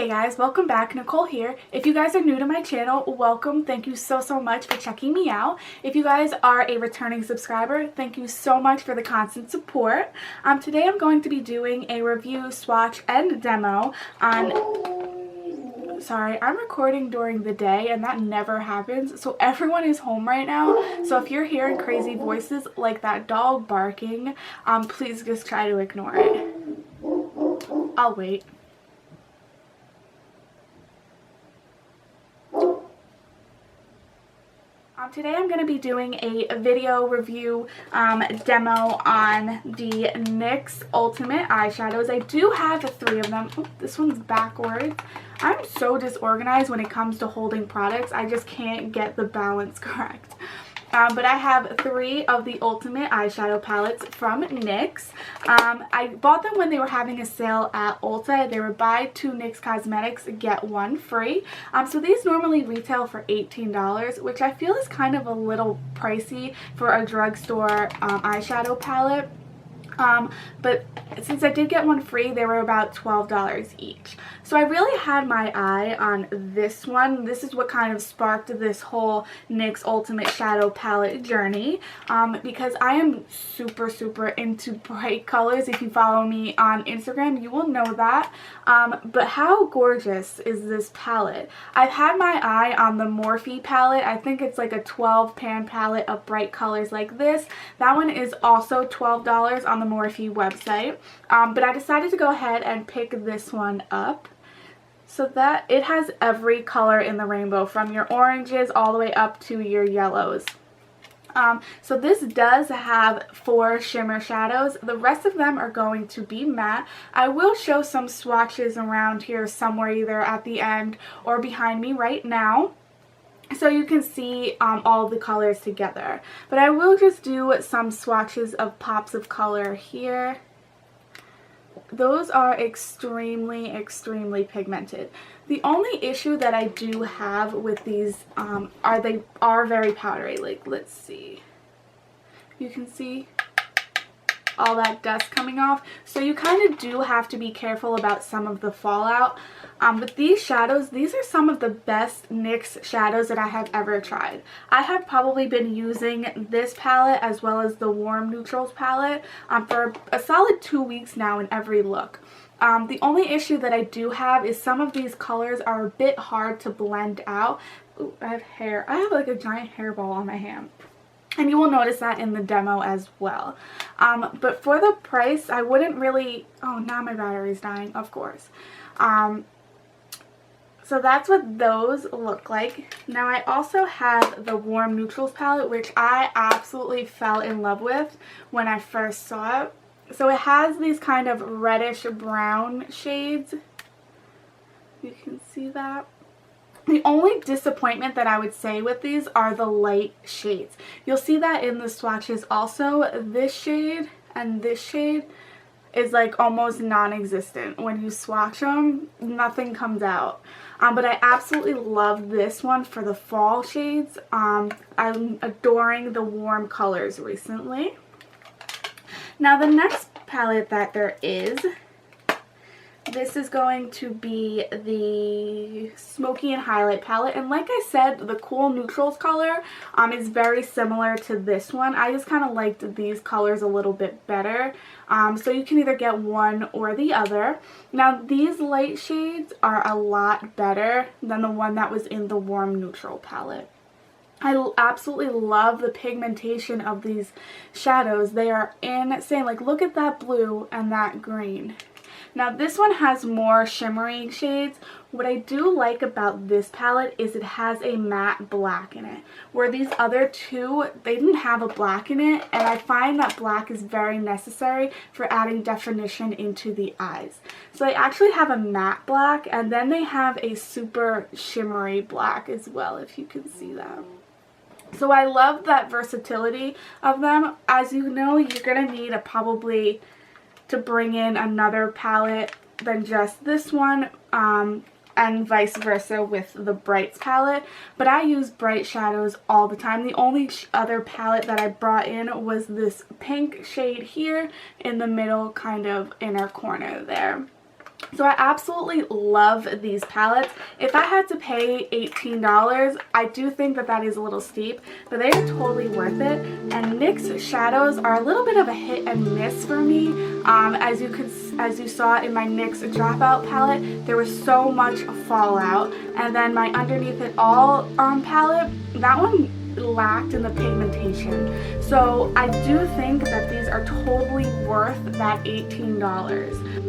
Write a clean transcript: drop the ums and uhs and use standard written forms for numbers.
Hey guys, welcome back. Nicole here. If you guys are new to my channel, welcome. Thank you so much for checking me out. If you guys are a returning subscriber, thank you so much for the constant support. Today I'm going to be doing a review, swatch, and demo on... Sorry, I'm recording during the day and that never happens, so everyone is home right now. So if you're hearing crazy voices like that dog barking, please just try to ignore it. I'll wait. Today I'm going to be doing a video review demo on the NYX Ultimate Eyeshadows. I do have 3 of them. Oh, this one's backwards. I'm so disorganized when it comes to holding products. I just can't get the balance correct. But I have 3 of the Ultimate Eyeshadow palettes from NYX. I bought them when they were having a sale at Ulta. They were buy 2 NYX Cosmetics, get 1 free. So these normally retail for $18, which I feel is kind of a little pricey for a drugstore eyeshadow palette. But since I did get 1 free, they were about $12 each. So I really had my eye on this one. This is what kind of sparked this whole NYX Ultimate Shadow Palette journey, because I am super into bright colors. If you follow me on Instagram, you will know that. But how gorgeous is this palette? I've had my eye on the Morphe palette. I think it's like a 12 pan palette of bright colors like this. That one is also $12 on the Morphe website, but I decided to go ahead and pick this one up. So that it has every color in the rainbow, from your oranges all the way up to your yellows. So this does have 4 shimmer shadows. The rest of them are going to be matte. I will show some swatches around here somewhere, either at the end or behind me right now, so you can see all the colors together. But I will just do some swatches of pops of color here. Those are extremely pigmented. The only issue that I do have with these are they are very powdery. Like, let's see. You can see all that dust coming off, so you kind of do have to be careful about some of the fallout. But these shadows, these are some of the best NYX shadows that I have ever tried. I have probably been using this palette as well as the Warm Neutrals palette for a solid 2 weeks now in every look. The only issue that I do have is some of these colors are a bit hard to blend out. Ooh, I have hair. I have like a giant hairball on my hand. And you will notice that in the demo as well. But for the price, I wouldn't really... Oh, now my battery's dying, of course. So that's what those look like. Now I also have the Warm Neutrals palette, which I absolutely fell in love with when I first saw it. So it has these kind of reddish brown shades. You can see that. The only disappointment that I would say with these are the light shades. You'll see that in the swatches also. This shade and this shade is like almost non-existent. When you swatch them, nothing comes out. But I absolutely love this one for the fall shades. I'm adoring the warm colors recently. Now the next palette that there is, this is going to be the Smokey and Highlight palette. And like I said, the cool neutrals color is very similar to this one. I just kind of liked these colors a little bit better. So you can either get one or the other. Now these light shades are a lot better than the one that was in the Warm Neutral palette. I absolutely love the pigmentation of these shadows. They are insane. Like, look at that blue and that green. Now this one has more shimmery shades. What I do like about this palette is it has a matte black in it, where these other 2, they didn't have a black in it, and I find that black is very necessary for adding definition into the eyes. So they actually have a matte black, and then they have a super shimmery black as well, if you can see that. So I love that versatility of them. As you know, you're going to need probably to bring in another palette than just this one, and vice versa with the Brights palette. But I use bright shadows all the time. The only other palette that I brought in was this pink shade here in the middle kind of inner corner there. So I absolutely love these palettes. If I had to pay $18, I do think that that is a little steep, but they are totally worth it. And NYX shadows are a little bit of a hit and miss for me. As you saw in my NYX Dropout palette, there was so much fallout. And then my Underneath It All palette, that one lacked in the pigmentation. So I do think that these are totally worth that $18.